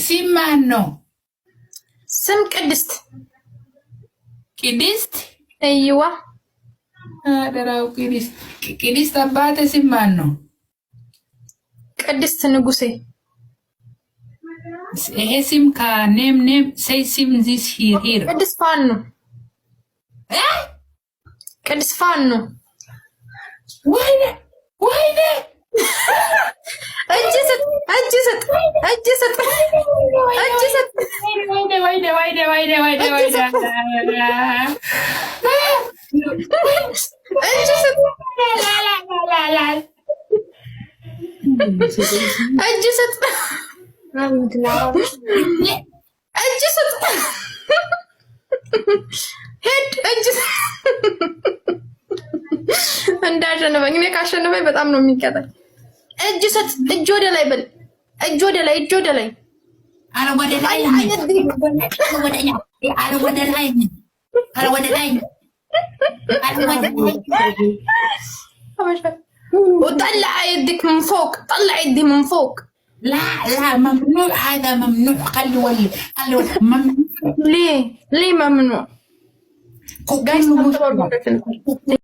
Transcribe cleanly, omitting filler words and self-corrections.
ሲማነው ስም ቅድስት ቅድስት አይዋ አደራው ቅድስት አባቴ ሲማነው ቅድስት ንጉሴ ይሄ ሲም ከኔም say sim this here ቅድስት ፋኖ ቅድስት ፋኖ ወይኔ እጅ ስጥ እጅ ስጥ እጅ ስጥ ወይኔ እጅ ስጥ እጅ ስጥ እጅ ስጥ ሄድ እጅ እንዳሸነፈኝ እኔ ካሸነፈኝ በጣም ነው የሚቀጣኝ። እጅ ስጥ እጅ ወደ ላይ በል እጅ ወደ ላይ እጅ ወደ ላይ አረ ወደ ላይ አረ ወደ ላይ وطلع يدك من فوق طلع يدي من فوق لا ممنوع هذا ممنوع خلي ممنوع ليه ممنوع